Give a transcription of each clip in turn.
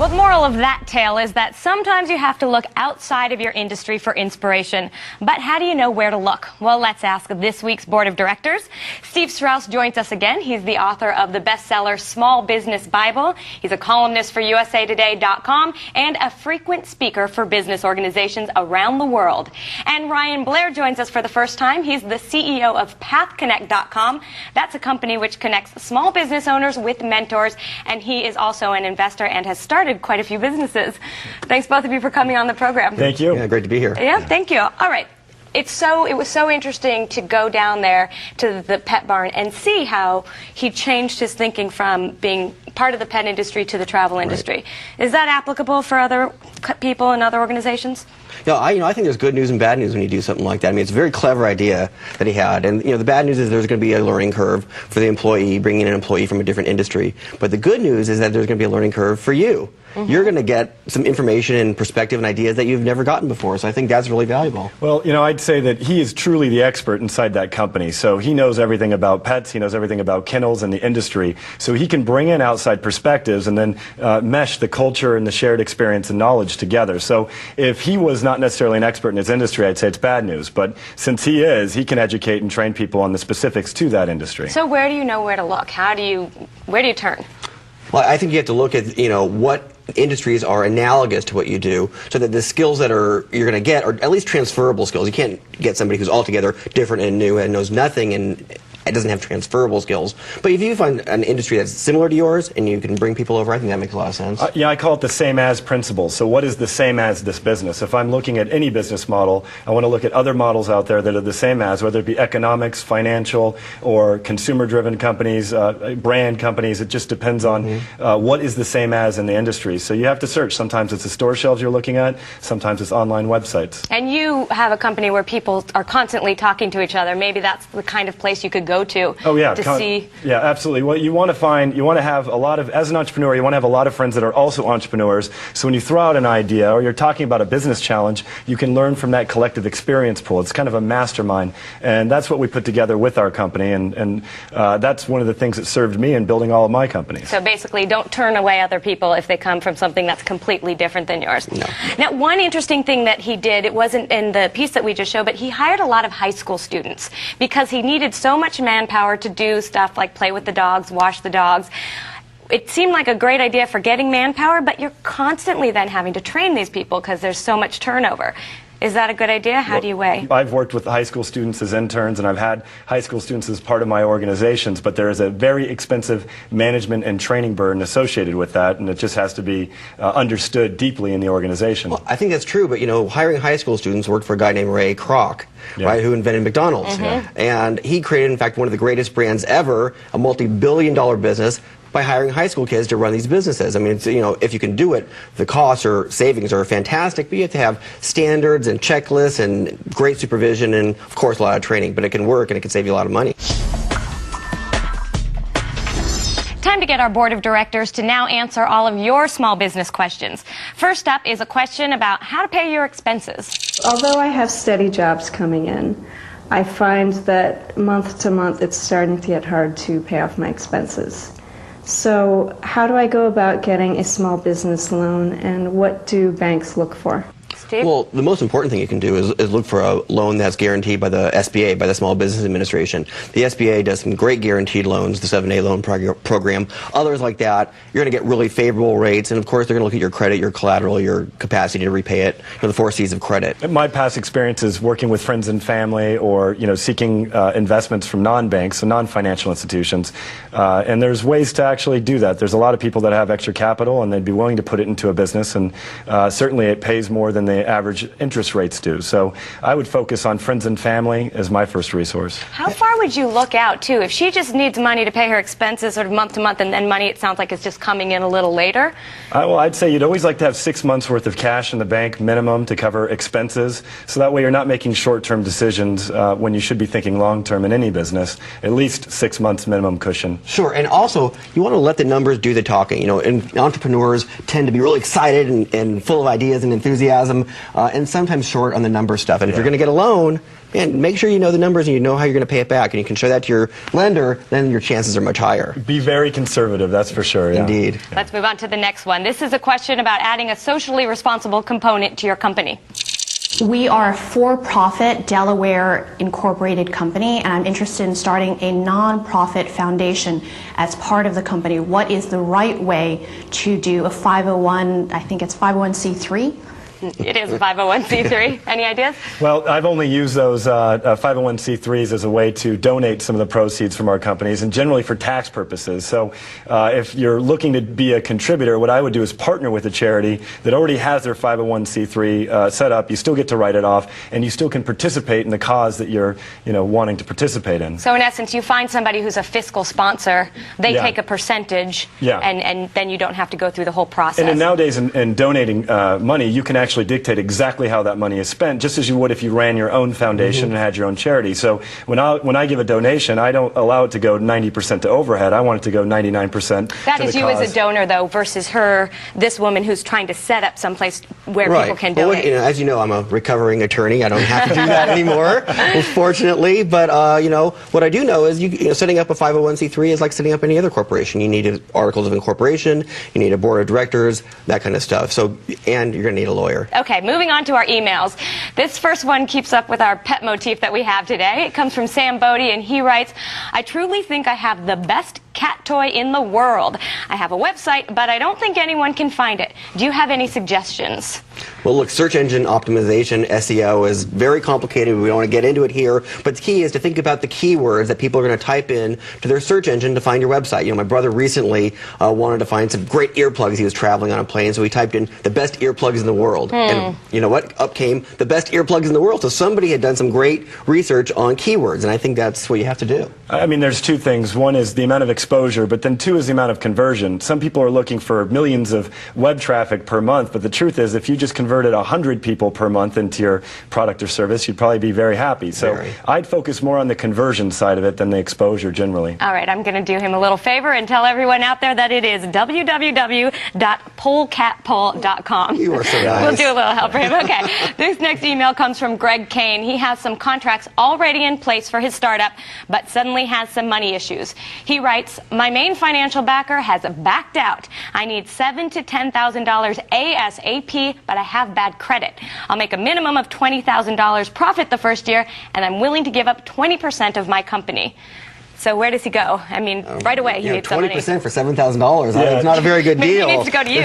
Well, the moral of that tale is that sometimes you have to look outside of your industry for inspiration. But how do you know where to look? Well, let's ask this week's Board of Directors. Steve Strauss joins us again. He's the author of the bestseller Small Business Bible. He's a columnist for usatoday.com and a frequent speaker for business organizations around the world. And Ryan Blair joins us for the first time. He's the CEO of PathConnect.com. That's a company which connects small business owners with mentors, and he is also an investor and has started quite a few businesses. Thanks both of you for coming on the program. Thank you. Yeah, great to be here. Yeah, thank you. All right. It was so interesting to go down there to the pet barn and see how he changed his thinking from being part of the pet industry to the travel industry. Right. Is that applicable for other people and other organizations? No, I think there's good news and bad news when you do something like that. I mean, it's a very clever idea that he had. And, the bad news is there's going to be a learning curve for the employee, bringing in an employee from a different industry. But the good news is that there's going to be a learning curve for you. Mm-hmm. You're going to get some information and perspective and ideas that you've never gotten before. So I think that's really valuable. Well, I'd say that he is truly the expert inside that company. So he knows everything about pets. He knows everything about kennels and the industry. So he can bring in outside perspectives and then mesh the culture and the shared experience and knowledge together. So if he was not necessarily an expert in his industry, I'd say it's bad news. But since he is, he can educate and train people on the specifics to that industry. So where do you know where to look? Where do you turn? Well, I think you have to look at, what industries are analogous to what you do, so that the skills that you're going to get are at least transferable skills. You can't get somebody who's altogether different and new and knows nothing and it doesn't have transferable skills. But if you find an industry that's similar to yours and you can bring people over, I think that makes a lot of sense. Yeah, I call it the same as principle. So what is the same as this business? If I'm looking at any business model, I want to look at other models out there that are the same as, whether it be economics, financial, or consumer-driven companies, brand companies. It just depends on what is the same as in the industry. So you have to search. Sometimes it's the store shelves you're looking at. Sometimes it's online websites. And you have a company where people are constantly talking to each other. Maybe that's the kind of place you could go to. Oh yeah, to see. Yeah, absolutely. Well, you want to have a lot of, as an entrepreneur, you want to have a lot of friends that are also entrepreneurs. So when you throw out an idea or you're talking about a business challenge, you can learn from that collective experience pool. It's kind of a mastermind, and that's what we put together with our company, and that's one of the things that served me in building all of my companies. So basically, don't turn away other people if they come from something that's completely different than yours. No. Now, one interesting thing that he did, it wasn't in the piece that we just showed, but he hired a lot of high school students because he needed so much manpower to do stuff like play with the dogs, wash the dogs. It seemed like a great idea for getting manpower, but you're constantly then having to train these people because there's so much turnover. Is that a good idea? How do you weigh? I've worked with high school students as interns, and I've had high school students as part of my organizations, but there is a very expensive management and training burden associated with that, and it just has to be understood deeply in the organization. Well, I think that's true, but hiring high school students worked for a guy named Ray Kroc, right, who invented McDonald's. And he created, in fact, one of the greatest brands ever, a multi-billion-dollar business, by hiring high school kids to run these businesses. I mean, it's, if you can do it, the costs or savings are fantastic, but you have to have standards and checklists and great supervision and, of course, a lot of training. But it can work and it can save you a lot of money. Time to get our board of directors to now answer all of your small business questions. First up is a question about how to pay your expenses. Although I have steady jobs coming in, I find that month to month it's starting to get hard to pay off my expenses. So how do I go about getting a small business loan, and what do banks look for? Steve? Well, the most important thing you can do is look for a loan that's guaranteed by the SBA, by the Small Business Administration. The SBA does some great guaranteed loans, the 7A loan program. Others like that, you're going to get really favorable rates, and of course they're going to look at your credit, your collateral, your capacity to repay it, the 4 C's of credit. My past experiences working with friends and family, or seeking investments from non-banks, so non-financial institutions, and there's ways to actually do that. There's a lot of people that have extra capital and they'd be willing to put it into a business, and certainly it pays more than the average interest rates do. So I would focus on friends and family as my first resource. How far would you look out, too? If she just needs money to pay her expenses sort of month to month, and then money, it sounds like, is just coming in a little later? Well, I'd say you'd always like to have 6 months worth of cash in the bank minimum to cover expenses, so that way you're not making short-term decisions when you should be thinking long-term in any business. At least 6 months minimum cushion. Sure, and also you want to let the numbers do the talking. And entrepreneurs tend to be really excited and full of ideas and enthusiasm, and sometimes short on the number stuff. And if you're going to get a loan, man, make sure you know the numbers and you know how you're going to pay it back, and you can show that to your lender, then your chances are much higher. Be very conservative, that's for sure. Yeah. Indeed. Let's move on to the next one. This is a question about adding a socially responsible component to your company. We are a for-profit Delaware incorporated company, and I'm interested in starting a non-profit foundation as part of the company. What is the right way to do a 501, I think it's 501c3? It is a 501c3. Any ideas? Well, I've only used those 501c3s as a way to donate some of the proceeds from our companies, and generally for tax purposes. So if you're looking to be a contributor, what I would do is partner with a charity that already has their 501c3 set up. You still get to write it off, and you still can participate in the cause that you're wanting to participate in. So in essence, you find somebody who's a fiscal sponsor, they take a percentage, Yeah. and then you don't have to go through the whole process. And then nowadays, in donating money, you can actually dictate exactly how that money is spent, just as you would if you ran your own foundation and had your own charity. So when I give a donation, I don't allow it to go 90% to overhead. I want it to go 99% That to is the you cause. as a donor, though, versus this woman who's trying to set up someplace where people can Well, donate. as you know, I'm a recovering attorney. I don't have to do that anymore, fortunately. But what I do know is setting up a 501c3 is like setting up any other corporation. You need articles of incorporation, you need a board of directors, that kind of stuff. So, and you're going to need a lawyer. Okay, moving on to our emails. This first one keeps up with our pet motif that we have today. It comes from Sam Bodie, and he writes, I truly think I have the best cat toy in the world. I have a website, but I don't think anyone can find it. Do you have any suggestions? Well, look, search engine optimization, SEO, is very complicated. We don't want to get into it here. But the key is to think about the keywords that people are going to type in to their search engine to find your website. My brother recently wanted to find some great earplugs. He was traveling on a plane, so he typed in the best earplugs in the world. And you know what? Up came the best earplugs in the world. So somebody had done some great research on keywords, and I think that's what you have to do. I mean, there's two things. One is the amount of exposure, but then two is the amount of conversion. Some people are looking for millions of web traffic per month, but the truth is if you just converted 100 people per month into your product or service, you'd probably be very happy. So I'd focus more on the conversion side of it than the exposure generally. All right, I'm going to do him a little favor and tell everyone out there that it is www.polecatpoll.com. You are so nice. We'll do a little help for him. Okay, this next email comes from Greg Kane. He has some contracts already in place for his startup, but suddenly has some money issues. He writes, my main financial backer has backed out. I need $7,000 to $10,000 ASAP, but I have bad credit. I'll make a minimum of $20,000 profit the first year, and I'm willing to give up 20% of my company. So where does he go? I mean, right away he needs some money. 20% for $7,000. It's not a very good Maybe deal. he needs to go to you.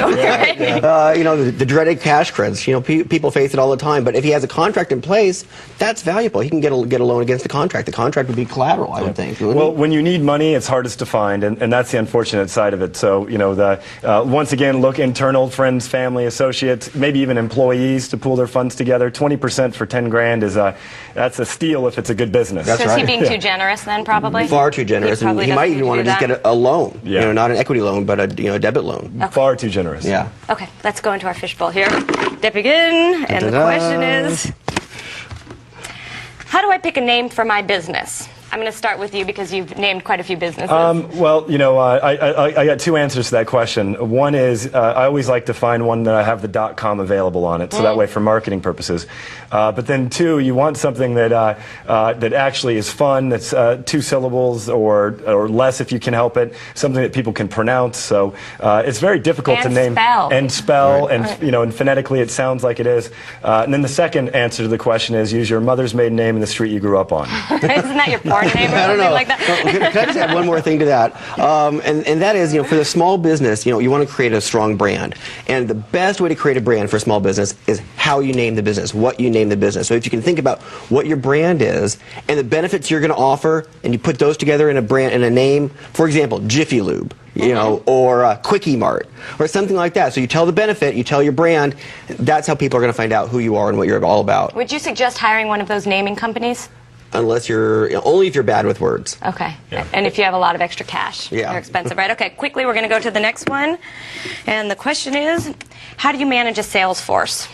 The dreaded cash credits. People face it all the time. But if he has a contract in place, that's valuable. He can get a loan against the contract. The contract would be collateral, I would think. Well, when you need money, it's hardest to find, and that's the unfortunate side of it. So, once again, look internal, friends, family, associates, maybe even employees to pool their funds together. 20% for 10 grand that's a steal if it's a good business. That's So right. is he being too generous then, probably? Far too generous, and he might even want to just get a loan. Not an equity loan, but a debit loan. Far too generous. Yeah. Okay, let's go into our fishbowl here. Dip again, and the question is, how do I pick a name for my business? I'm going to start with you because you've named quite a few businesses. I got two answers to that question. One is I always like to find one that I have the .com available on it, so that way for marketing purposes. But then two, you want something that that actually is fun, that's 2 syllables or less if you can help it, something that people can pronounce. So it's very difficult to name and spell, and phonetically it sounds like it is. And then the second answer to the question is use your mother's maiden name and the street you grew up on. Isn't that your porn name or something like that? Well, can I just add one more thing to that? And that is, for the small business, you want to create a strong brand. And the best way to create a brand for a small business is how you name the business, what you name the business. So if you can think about what your brand is and the benefits you're going to offer, and you put those together in a brand, in a name, for example, Jiffy Lube, or Quickie Mart, or something like that. So you tell the benefit, you tell your brand, that's how people are going to find out who you are and what you're all about. Would you suggest hiring one of those naming companies? Unless only if you're bad with words. Okay. Yeah. And if you have a lot of extra cash. Yeah. They're expensive, right? Okay, quickly, we're going to go to the next one. And the question is, how do you manage a sales force?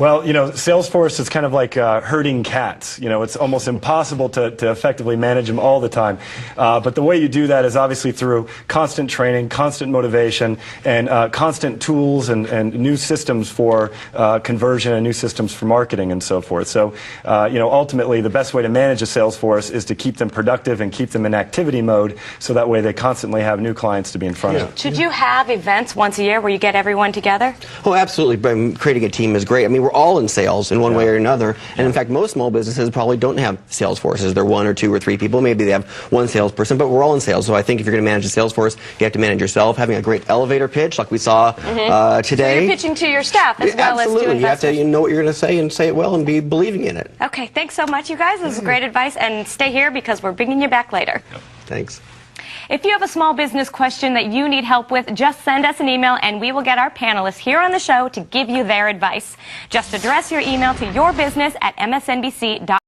Well, Salesforce is kind of like herding cats. It's almost impossible to effectively manage them all the time. But the way you do that is obviously through constant training, constant motivation, and constant tools and new systems for conversion and new systems for marketing and so forth. So, ultimately, the best way to manage a sales force is to keep them productive and keep them in activity mode, so that way they constantly have new clients to be in front of. Should you have events once a year where you get everyone together? Oh, absolutely. But creating a team is great. I mean, we're all in sales in one way or another. And in fact, most small businesses probably don't have sales forces. They're 1 or 2 or 3 people. Maybe they have 1 salesperson, but we're all in sales. So I think if you're going to manage a sales force, you have to manage yourself. Having a great elevator pitch like we saw today. So you're pitching to your staff as well as to investors. You have to know what you're going to say and say it well and be believing in it. Okay, thanks so much, you guys. This is great advice. And stay here because we're bringing you back later. Thanks. If you have a small business question that you need help with, just send us an email and we will get our panelists here on the show to give you their advice. Just address your email to yourbusiness@msnbc.com.